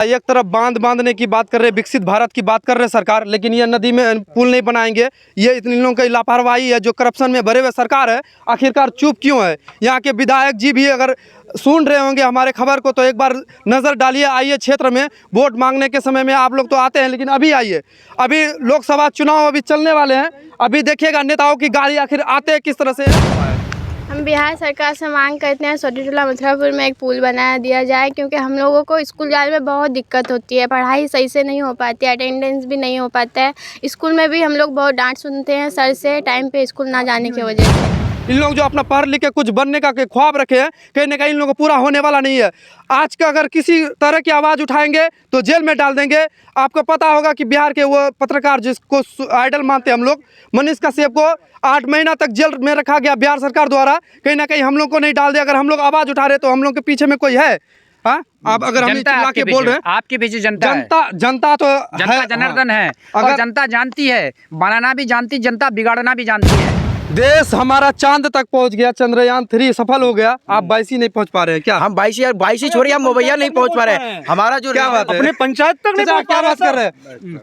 एक तरफ बांध बांधने की बात कर रहे, विकसित भारत की बात कर रहे सरकार, लेकिन ये नदी में पुल नहीं बनाएंगे। ये इन लोगों की लापरवाही है, जो करप्शन में भरे हुए सरकार है, आखिरकार चुप क्यों है? यहाँ के विधायक जी भी अगर सुन रहे होंगे हमारे खबर को तो एक बार नज़र डालिए। आइए क्षेत्र में वोट मांगने के समय में आप लोग तो आते हैं, लेकिन अभी आइए, अभी लोकसभा चुनाव अभी चलने वाले हैं, अभी देखिएगा नेताओं की गाड़ी आखिर आते हैं किस तरह से। हम बिहार सरकार से मांग करते हैं सोडीटोला मथुरापुर में एक पुल बनाया दिया जाए, क्योंकि हम लोगों को स्कूल जाने में बहुत दिक्कत होती है, पढ़ाई सही से नहीं हो पाती है, अटेंडेंस भी नहीं हो पाता है। स्कूल में भी हम लोग बहुत डांट सुनते हैं सर से टाइम पे स्कूल ना जाने की वजह से। इन लोग जो अपना पढ़ लिख के कुछ बनने का ख्वाब रखे हैं, कहीं ना कहीं इन लोगों को पूरा होने वाला नहीं है। आज का अगर किसी तरह की आवाज़ उठाएंगे तो जेल में डाल देंगे। आपको पता होगा कि बिहार के वो पत्रकार जिसको आइडल मानते हैं हम लोग, मनीष कश्यप को 8 महीना तक जेल में रखा गया बिहार सरकार द्वारा। कहीं ना कहीं हम लोग को नहीं डाल दिया। अगर हम लोग आवाज़ उठा रहे तो हम लोग के पीछे में कोई है? हाँ, आप अगर हम चिल्ला के बोल रहे हैं, आपके पीछे जनता तो जनता जनार्दन है, और जनता जानती है, बनाना भी जानती, जनता बिगाड़ना भी जानती है। देश हमारा चांद तक पहुंच गया, चंद्रयान 3 सफल हो गया, आप 22 नहीं पहुंच पा रहे हैं क्या? हम 22 छोड़िए, हम मोबैया नहीं पहुंच पा रहे हैं। हमारा जो क्या बात है, अपने पंचायत तक नहीं पहुंच क्या बात कर रहे हैं?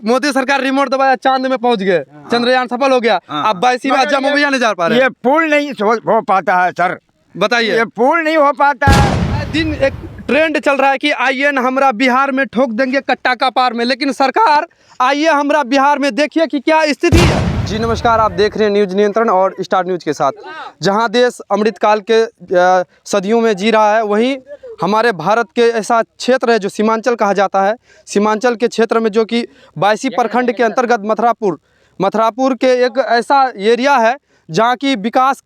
मोदी सरकार रिमोट दबाया, चांद में पहुंच गए, चंद्रयान सफल हो गया, आप 22 में आज मोबैया नहीं जा पा रहे। ये पुल नहीं हो पाता है सर, बताइए। ये पुल नहीं हो पाता है। दिन एक ट्रेंड चल रहा है कि आइए न हमरा बिहार में ठोक देंगे कट्टा का पार में, लेकिन सरकार आइए हमरा बिहार में देखिए कि क्या स्थिति है। जी नमस्कार, आप देख रहे हैं न्यूज नियंत्रण और स्टार न्यूज के साथ। जहां देश अमृतकाल के सदियों में जी रहा है, वहीं हमारे भारत के ऐसा क्षेत्र है जो सीमांचल कहा जाता है। सीमांचल के क्षेत्र में जो कि 22 प्रखंड के अंतर्गत मथुरापुर के एक ऐसा एरिया है जहाँ की विकास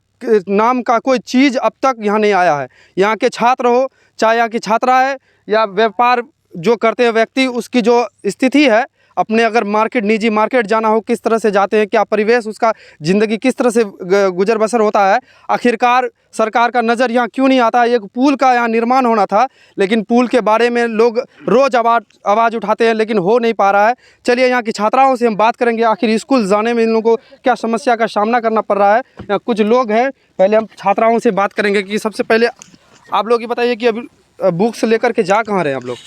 नाम का कोई चीज़ अब तक यहाँ नहीं आया है। यहाँ के छात्र हो, चाहे यहाँ की छात्रा है या व्यापार जो करते हैं व्यक्ति, उसकी जो स्थिति है, अपने अगर निजी मार्केट जाना हो किस तरह से जाते हैं, क्या परिवेश, उसका ज़िंदगी किस तरह से गुजर बसर होता है, आखिरकार सरकार का नज़र यहाँ क्यों नहीं आता? एक पुल का यहाँ निर्माण होना था, लेकिन पुल के बारे में लोग रोज़ आवाज़ उठाते हैं, लेकिन हो नहीं पा रहा है। चलिए यहाँ की छात्राओं से हम बात करेंगे, आखिर स्कूल जाने में इन लोगों को क्या समस्या का सामना करना पड़ रहा है। यहाँ कुछ लोग हैं, पहले हम छात्राओं से बात करेंगे कि सबसे पहले आप लोग ये बताइए कि अभी बुक्स लेकर के जा कहाँ रहे हैं आप लोग?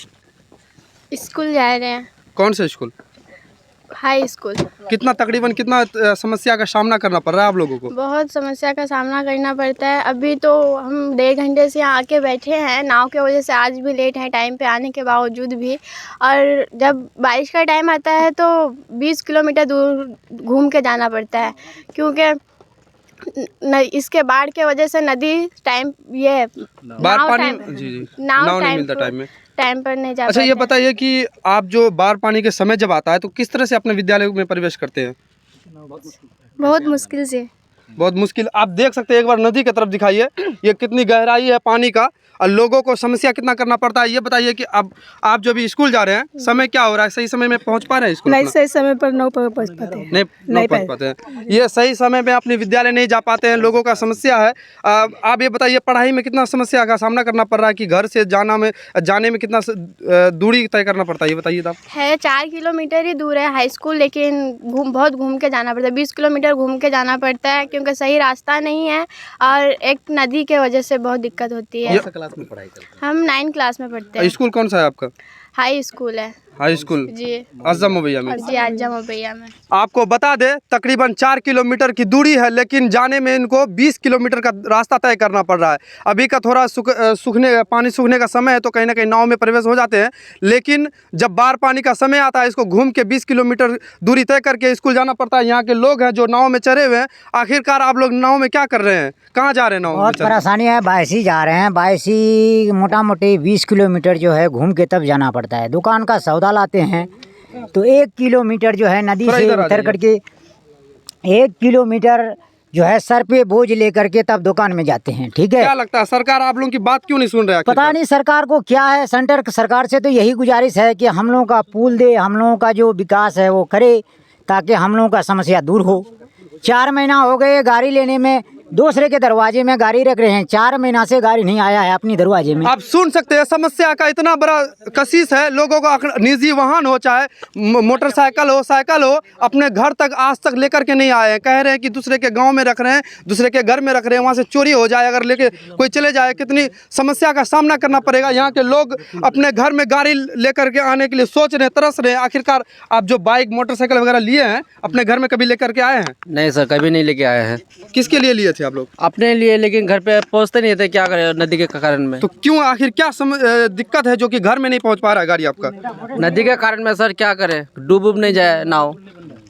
स्कूल जा रहे हैं। कौन से स्कूल? High school. तकरीबन कितना समस्या का सामना करना पड़ रहा है आप लोगों को? बहुत समस्या का सामना करना पड़ता है। अभी तो हम 1.5 घंटे से यहाँ आके बैठे हैं, नाव की वजह से आज भी लेट हैं टाइम पे आने के बावजूद भी। और जब बारिश का टाइम आता है तो 20 किलोमीटर दूर घूम के जाना पड़ता है, क्योंकि इसके बाढ़ के वजह से नदी टाइम ये नाव नहीं मिलता टाइम पर नहीं जा। अच्छा, ये बताइए कि आप जो बाढ़ पानी के समय जब आता है तो किस तरह से अपने विद्यालय में प्रवेश करते हैं? बहुत मुश्किल से। बहुत मुश्किल। आप देख सकते हैं, एक बार नदी की तरफ दिखाइए, ये कितनी गहराई है पानी का, और लोगों को समस्या कितना करना पड़ता है। ये बताइए कि अब आप जो भी स्कूल जा रहे हैं, समय क्या हो रहा है? सही समय में पहुंच पा रहे हैं स्कूल? नहीं, सही समय पर नहीं पहुंच पाते हैं। नहीं पहुंच पाते हैं। ये सही समय में अपने विद्यालय नहीं जा पाते हैं, लोगों का समस्या है। आप ये बताइए, पढ़ाई में कितना समस्या का सामना करना पड़ रहा है कि घर से जाने में कितना दूरी तय करना पड़ता है? ये बताइए आप। है 4 किलोमीटर ही दूर है हाई स्कूल, लेकिन बहुत घूम के जाना पड़ता है। 20 किलोमीटर घूम के जाना पड़ता है, क्योंकि सही रास्ता नहीं है और एक नदी के वजह से बहुत दिक्कत होती है। क्लास में पढ़ाई करते हैं? हम 9 क्लास में पढ़ते हैं। स्कूल कौन सा है आपका? हाई स्कूल है। हाई स्कूल जी, आजम मोबैया में। जी आजम मोबैया में। आपको बता दें, तकरीबन 4 किलोमीटर की दूरी है, लेकिन जाने में इनको 20 किलोमीटर का रास्ता तय करना पड़ रहा है। अभी का थोड़ा पानी सूखने का समय है तो कहीं ना कहीं नाव में प्रवेश हो जाते हैं, लेकिन जब बाढ़ पानी का समय आता है, इसको घूम के 20 किलोमीटर दूरी तय करके स्कूल जाना पड़ता है। यहाँ के लोग हैं जो नाव में चढ़े हुए हैं। आखिरकार आप लोग नाव में क्या कर रहे हैं, कहाँ जा रहे हैं? नाव में बहुत परेशानी है। 22 जा रहे हैं, 22 मोटा मोटी 20 किलोमीटर जो है घूम के तब जाना पड़ता है। दुकान का सौदा लाते हैं तो 1 किलोमीटर जो है नदी से उतर करके 1 किलोमीटर जो है सर पे बोझ लेकर के तब दुकान में जाते हैं। ठीक है, क्या लगता है सरकार आप लोगों की बात क्यों नहीं सुन रहा है? पता नहीं सरकार को क्या है। सेंटर सरकार से तो यही गुजारिश है कि हम लोगों का पुल दे, हम लोगों का जो विकास है वो करे, ताकि हम लोगों का समस्या दूर हो। 4 महीना हो गए गाड़ी लेने में, दूसरे के दरवाजे में गाड़ी रख रहे हैं, 4 महीना से गाड़ी नहीं आया है अपनी दरवाजे में। आप सुन सकते हैं समस्या का इतना बड़ा कशिश है। लोगों का निजी वाहन हो, चाहे मोटरसाइकिल हो, साइकिल हो, अपने घर तक आज तक लेकर के नहीं आए हैं। कह रहे हैं कि दूसरे के गांव में रख रहे हैं, दूसरे के घर में रख रहे हैं, वहां से चोरी हो जाए, अगर लेके कोई चले जाए, कितनी समस्या का सामना करना पड़ेगा। यहाँ के लोग अपने घर में गाड़ी लेकर के आने के लिए सोच रहे हैं, तरस रहे हैं। आखिरकार आप जो बाइक मोटरसाइकिल वगैरह लिए हैं अपने घर में कभी लेकर के आए हैं? नहीं सर, कभी नहीं लेके आए हैं। किसके लिए लिए थे आप लोग? अपने लिए, लेकिन घर पे पहुंचते नहीं थे, क्या करें नदी के कारण में। तो क्यों, आखिर क्या दिक्कत है जो कि घर में नहीं पहुंच पा रहा है गाड़ी आपका? नदी के कारण में सर, क्या करें, डूब नहीं जाए नाव।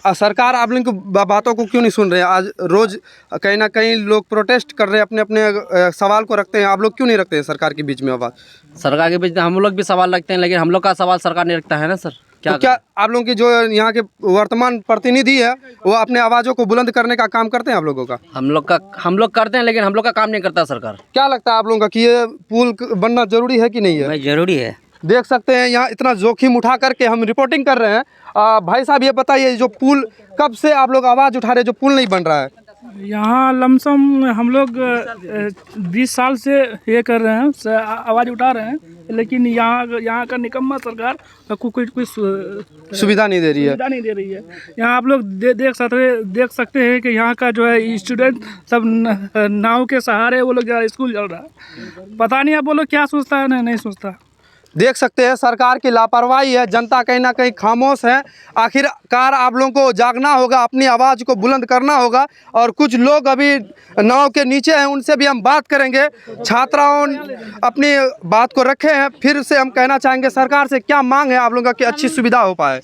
सरकार आप लोगों की बातों को क्यों नहीं सुन रहे हैं? आज रोज कहीं ना कहीं लोग प्रोटेस्ट कर रहे हैं, अपने अपने सवाल को रखते हैं। आप लोग क्यों नहीं रखते हैं सरकार के बीच में आवाज़? सरकार के बीच में हम लोग भी सवाल रखते हैं, लेकिन हम लोग का सवाल सरकार नहीं रखता है ना सर। तो क्या आप लोगों की जो यहाँ के वर्तमान प्रतिनिधि है वो अपने आवाज़ों को बुलंद करने का काम करते हैं आप लोगों का? हम लोग करते हैं, लेकिन हम लोग का काम नहीं करता सरकार। क्या लगता है आप लोगों का कि ये पुल बनना जरूरी है कि नहीं है? भाई जरूरी है। देख सकते हैं यहाँ इतना जोखिम उठा करके हम रिपोर्टिंग कर रहे हैं। भाई साहब ये बताइए, जो पुल कब से आप लोग आवाज़ उठा रहे हैं, जो पुल नहीं बन रहा है? यहाँ लमसम हम लोग 20 साल से ये कर रहे हैं, आवाज़ उठा रहे हैं, लेकिन यहाँ का निकम्मा सरकार कोई सुविधा नहीं दे रही है। सुविधा नहीं दे रही है। यहाँ आप लोग देख सकते हैं कि यहाँ का जो है स्टूडेंट सब नाव के सहारे वो लोग जा स्कूल चल रहा है। पता नहीं अब वो लोग क्या सोचता है, नहीं सोचता। देख सकते हैं सरकार की लापरवाही है, जनता कहीं ना कहीं खामोश है। आखिरकार आप लोगों को जागना होगा, अपनी आवाज़ को बुलंद करना होगा। और कुछ लोग अभी नाव के नीचे हैं, उनसे भी हम बात करेंगे। छात्राओं अपनी बात को रखे हैं। फिर से हम कहना चाहेंगे सरकार से क्या मांग है आप लोगों की अच्छी सुविधा हो पाए?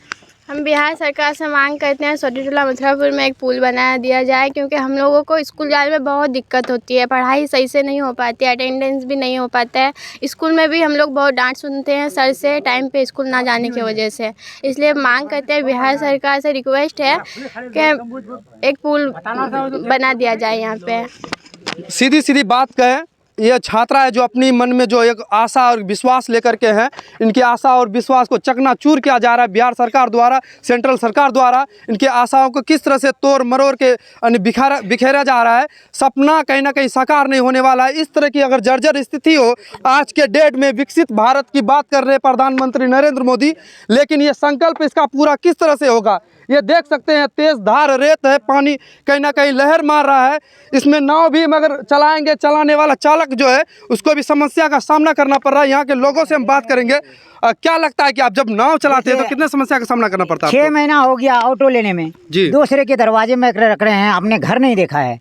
हम बिहार सरकार से मांग करते हैं सोटी टोला मथुरापुर में एक पुल बना दिया जाए, क्योंकि हम लोगों को स्कूल जाने में बहुत दिक्कत होती है। पढ़ाई सही से नहीं हो पाती है, अटेंडेंस भी नहीं हो पाता है। स्कूल में भी हम लोग बहुत डांट सुनते हैं सर से, टाइम पे स्कूल ना जाने की वजह से। इसलिए मांग करते हैं, बिहार सरकार से रिक्वेस्ट है कि एक पुल बना दिया जाए यहाँ पे। सीधी बात कहें, ये छात्रा है जो अपनी मन में जो एक आशा और विश्वास लेकर के हैं, इनकी आशा और विश्वास को चकनाचूर किया जा रहा है बिहार सरकार द्वारा, सेंट्रल सरकार द्वारा। इनकी आशाओं को किस तरह से तोड़ मरोड़ के बिखेरा जा रहा है। सपना कहीं ना कहीं साकार नहीं होने वाला है। इस तरह की अगर जर्जर स्थिति हो, आज के डेट में विकसित भारत की बात कर रहे हैं प्रधानमंत्री नरेंद्र मोदी, लेकिन ये संकल्प इसका पूरा किस तरह से होगा? ये देख सकते हैं तेज धार रेत है, पानी कहीं ना कहीं लहर मार रहा है। इसमें नाव भी मगर चलाएंगे, चलाने वाला चालक जो है उसको भी समस्या का सामना करना पड़ रहा है। यहाँ के लोगों से हम बात करेंगे। क्या लगता है कि आप जब नाव चलाते हैं तो कितने समस्या का सामना करना पड़ता है? 6 महीना हो गया ऑटो लेने में जी। दूसरे के दरवाजे में रख रहे हैं, अपने घर नहीं देखा है।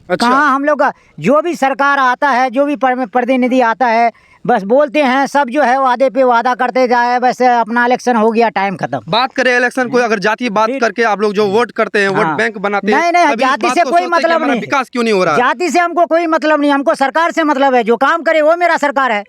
अच्छा। कहाँ हम लोग का जो भी सरकार आता है, जो भी प्रतिनिधि आता है, बस बोलते हैं सब जो है वादे पे वादा करते जाए, बस अपना इलेक्शन हो गया, टाइम खत्म। बात करें इलेक्शन को, अगर जाति बात करके आप लोग जो वोट करते हैं, वोट बैंक बनाते हैं, नहीं, जाति से कोई मतलब नहीं। विकास क्यों नहीं हो रहा? जाति से हमको कोई मतलब नहीं, हमको सरकार से मतलब है। जो काम करे वो मेरा सरकार है।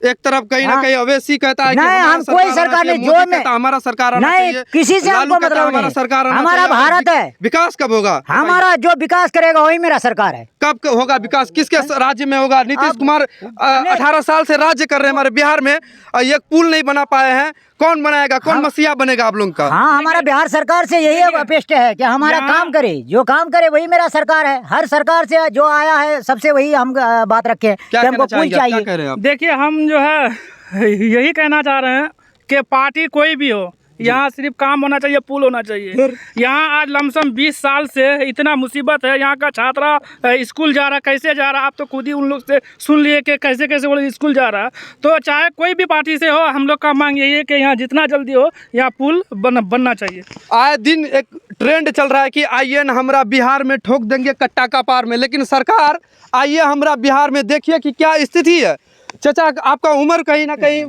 एक तरफ कहीं ना कहीं अवैसी कहता है कि नहीं, हम कोई सरकार नहीं, जो में हमारा सरकार आना नहीं, चाहिए। किसी से हमको मतलब हमारा नहीं। सरकार आना हमारा चाहिए। भारत है, विकास कब होगा? हमारा जो विकास करेगा वही मेरा सरकार है। कब होगा विकास? किसके राज्य में होगा? नीतीश कुमार 18 साल से राज्य कर रहे हैं हमारे बिहार में, एक पुल नहीं बना पाए हैं। कौन बनाएगा? कौन मसीहा बनेगा आप लोगों का? हाँ, हमारा बिहार सरकार से यही अपेक्षा है कि हमारा काम करे, जो काम करे वही मेरा सरकार है। हर सरकार से जो आया है सबसे वही हम बात रखे कि हमको पुल चाहिए। क्या कह रहे हैं आप? देखिए, हम जो है यही कहना चाह रहे हैं कि पार्टी कोई भी हो, यहाँ सिर्फ काम होना चाहिए, पुल होना चाहिए। यहाँ आज लमसम 20 साल से इतना मुसीबत है। यहाँ का छात्रा स्कूल जा रहा, कैसे जा रहा, आप तो खुद ही उन लोग से सुन लिए कि कैसे वो लोग स्कूल जा रहा। तो चाहे कोई भी पार्टी से हो, हम लोग का मांग यही है कि यहाँ जितना जल्दी हो यहाँ पुल बनना चाहिए। आए दिन एक ट्रेंड चल रहा है कि आइए न हमरा बिहार में ठोक देंगे कट्टा का पार में, लेकिन सरकार आइए हमरा बिहार में देखिए कि क्या स्थिति है। चाचा, आपका उम्र कहीं ना कहीं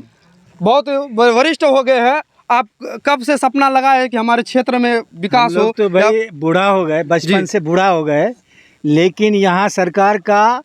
बहुत वरिष्ठ हो गए हैं, आप कब से सपना लगा है कि हमारे क्षेत्र में विकास हो? तो भाई बूढ़ा हो गए, बचपन से बूढ़ा हो गए, लेकिन यहाँ सरकार का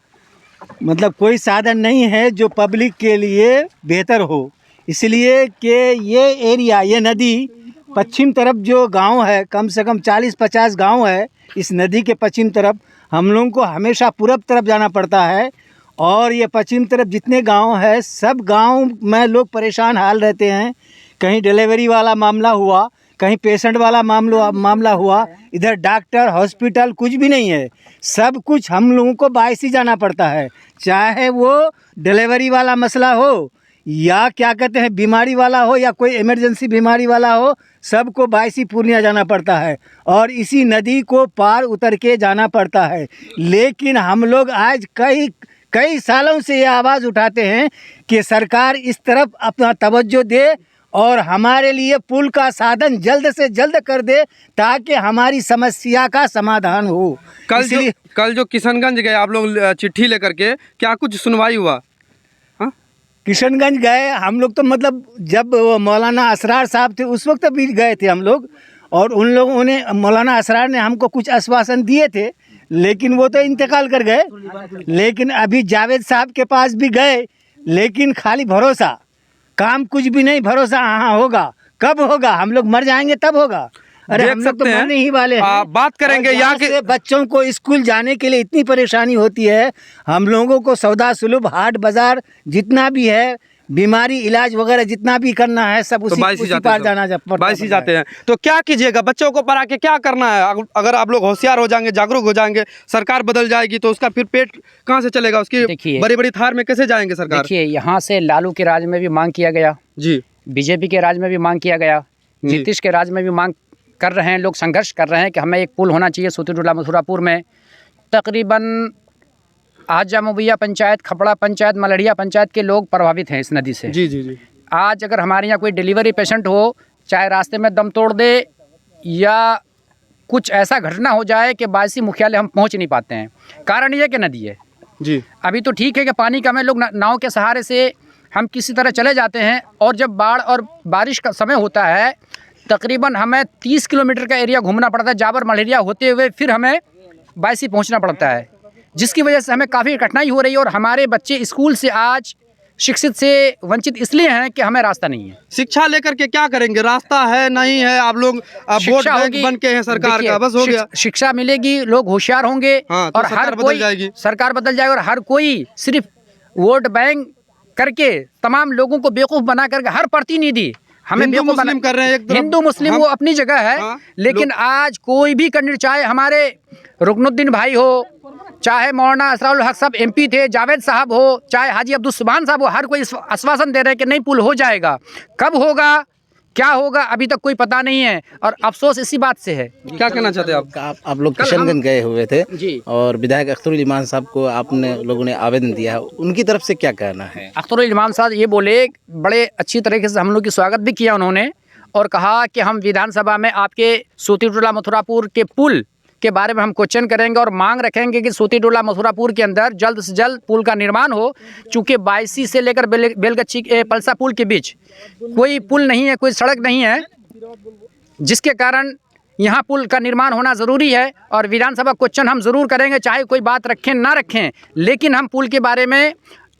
मतलब कोई साधन नहीं है जो पब्लिक के लिए बेहतर हो। इसलिए कि ये एरिया, ये नदी पश्चिम तरफ जो गांव है, कम से कम 40-50 गांव है, इस नदी के पश्चिम तरफ हम लोगों को हमेशा पूरब तरफ जाना पड़ता है। और ये पश्चिम तरफ जितने गांव है, सब गांव में लोग परेशान हाल रहते हैं। कहीं डिलीवरी वाला मामला हुआ, कहीं पेशेंट वाला मामला हुआ, इधर डॉक्टर हॉस्पिटल कुछ भी नहीं है। सब कुछ हम लोगों को बाइस ही जाना पड़ता है, चाहे वो डिलीवरी वाला मसला हो या क्या कहते हैं बीमारी वाला हो या कोई इमरजेंसी बीमारी वाला हो, सबको बाइस ही पूर्णिया जाना पड़ता है और इसी नदी को पार उतर के जाना पड़ता है। लेकिन हम लोग आज कई सालों से ये आवाज़ उठाते हैं कि सरकार इस तरफ अपना तवज्जो दे और हमारे लिए पुल का साधन जल्द से जल्द कर दे ताकि हमारी समस्या का समाधान हो। कल जो किशनगंज गए आप लोग चिट्ठी लेकर के, क्या कुछ सुनवाई हुआ? किशनगंज गए हम लोग तो मतलब जब वो मौलाना असरार साहब थे उस वक्त भी गए थे हम लोग, और उन लोगों ने मौलाना असरार ने हमको कुछ आश्वासन दिए थे, लेकिन वो तो इंतकाल कर गए। लेकिन अभी जावेद साहब के पास भी गए, लेकिन खाली भरोसा, काम कुछ भी नहीं, भरोसा हाँ होगा, कब होगा, हम लोग मर जाएंगे तब होगा। अरे हम लोग तो मरने ही वाले हैं। बात करेंगे यहाँ के बच्चों को स्कूल जाने के लिए इतनी परेशानी होती है, हम लोगों को सौदा सुलभ हाट बाजार जितना भी है, बीमारी इलाज वगैरह जितना भी करना है, सब उसी पार जाना बाइस ही जाते हैं। तो क्या कीजिएगा, बच्चों को पढ़ा के क्या करना है? अगर आप लोग होशियार हो जाएंगे, जागरूक हो जाएंगे, सरकार बदल जाएगी, तो उसका फिर पेट कहाँ से चलेगा? उसकी बड़ी बड़ी थार में कैसे जाएंगे सरकार? देखिए, यहाँ से लालू के राज में भी मांग किया गया जी, बीजेपी के राज में भी मांग किया गया, नीतीश के राज में भी मांग कर रहे हैं, लोग संघर्ष कर रहे हैं कि हमें एक पुल होना चाहिए सूतीटोला मथुरापुर में। तकरीबन आजा मुबैया पंचायत, खपड़ा पंचायत, मलड़िया पंचायत के लोग प्रभावित हैं इस नदी से। जी जी जी। आज अगर हमारे यहाँ कोई डिलीवरी पेशेंट हो, चाहे रास्ते में दम तोड़ दे या कुछ ऐसा घटना हो जाए कि बायसी मुख्यालय हम पहुँच नहीं पाते हैं, कारण ये कि नदी है जी। अभी तो ठीक है कि पानी का में लोग नाव के सहारे से हम किसी तरह चले जाते हैं, और जब बाढ़ और बारिश का समय होता है तकरीबन हमें 30 किलोमीटर का एरिया घूमना पड़ता है, जाबर मलेरिया होते हुए फिर हमें बायसी पहुंचना पड़ता है, जिसकी वजह से हमें काफ़ी कठिनाई हो रही है। और हमारे बच्चे स्कूल से आज शिक्षित से वंचित इसलिए हैं कि हमें रास्ता नहीं है। शिक्षा लेकर के क्या करेंगे? रास्ता है नहीं है, आप लोग वोट बैंक बन के हैं सरकार का, बस हो गया। शिक्षा मिलेगी, लोग होशियार होंगे, हाँ, तो और हर कोई सरकार बदल जाएगी, और हर कोई सिर्फ वोट बैंक करके तमाम लोगों को बेवकूफ़ बना करके हर प्रतिनिधि हमें बेवकूफ़ बना कर रहे हैं। हिंदू मुस्लिम वो अपनी जगह है, लेकिन आज कोई भी कैंडिडेट, चाहे हमारे रुकनुद्दीन भाई हो, चाहे मौलाना असरारुल हक साहब MP थे, जावेद साहब हो, चाहे हाजी अब्दुल सुभान साहब हो, हर कोई आश्वासन दे रहे हैं कि नहीं पुल हो जाएगा। कब होगा, क्या होगा, अभी तक कोई पता नहीं है, और अफसोस इसी बात से है। क्या कहना चाहते हैं आप लोग किशनगंज गए हुए थे जी, और विधायक अख्तरुल इमान साहब को आपने लोगों ने आवेदन दिया है, उनकी तरफ से क्या कहना है? अख्तरुल इमान साहब ये बोले, बड़े अच्छी तरीके से हम लोग की स्वागत भी किया उन्होंने, और कहा कि हम विधानसभा में आपके सूतीटोला मथुरापुर के पुल के बारे में हम क्वेश्चन करेंगे और मांग रखेंगे कि सूतीटोला मथुरापुर के अंदर जल्द से जल्द पुल का निर्माण हो, चूँकि बायसी से लेकर बेलगच्छी पलसा पुल के बीच कोई पुल नहीं है, कोई सड़क नहीं है, जिसके कारण यहाँ पुल का निर्माण होना ज़रूरी है। और विधानसभा क्वेश्चन हम ज़रूर करेंगे, चाहे कोई बात रखें ना रखें, लेकिन हम पुल के बारे में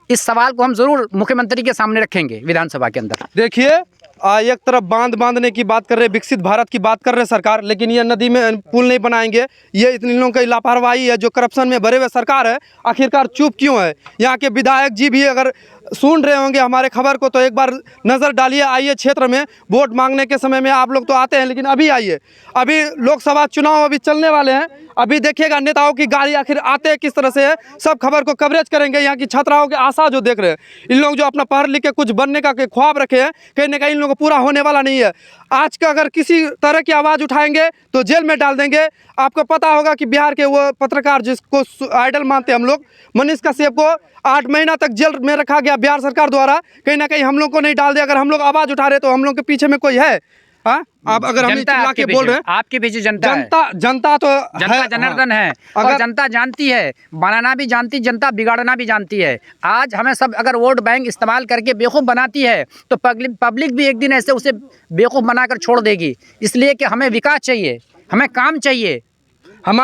इस सवाल को हम ज़रूर मुख्यमंत्री के सामने रखेंगे विधानसभा के अंदर। देखिए, एक तरफ बांधने की बात कर रहे, विकसित भारत की बात कर रहे सरकार, लेकिन ये नदी में पुल नहीं बनाएंगे। ये इतने लोगों की लापरवाही है, जो करप्शन में भरे हुए सरकार है, आखिरकार चुप क्यों है? यहाँ के विधायक जी भी अगर सुन रहे होंगे हमारे खबर को, तो एक बार नज़र डालिए, आइए क्षेत्र में। वोट मांगने के समय में आप लोग तो आते हैं, लेकिन अभी आइए, अभी लोकसभा चुनाव अभी चलने वाले हैं, अभी देखिएगा नेताओं की गाड़ी आखिर आते हैं किस तरह से है, सब खबर को कवरेज करेंगे। यहाँ की छात्राओं की आशा जो देख रहे हैं, इन लोग जो अपना पढ़ लिख के कुछ बनने का ख्वाब रखे हैं, कहीं ना कहीं इन लोगों को पूरा होने वाला नहीं है। आज का अगर किसी तरह की आवाज़ उठाएंगे तो जेल में डाल देंगे। आपको पता होगा कि बिहार के वो पत्रकार जिसको आइडल मानते हैं हम लोग, मनीष कश्यप को 8 महीना तक जेल में रखा गया बिहार सरकार द्वारा, कहीं ना कहीं हम लोग को नहीं डाल दिया। अगर हम लोग आवाज़ उठा रहे तो हम लोग के पीछे में कोई है? हाँ, आप अगर हम चिल्ला के बोल रहे हैं, आपके पीछे जनता तो जनता जनार्दन है, और जनता जानती है, बनाना भी जानती जनता, बिगाड़ना भी जानती है। आज हमें सब अगर वोट बैंक इस्तेमाल करके बेवकूफ़ बनाती है, तो पब्लिक भी एक दिन ऐसे उसे बेवकूफ़ बनाकर छोड़ देगी। इसलिए कि हमें विकास चाहिए, हमें काम चाहिए। हमारे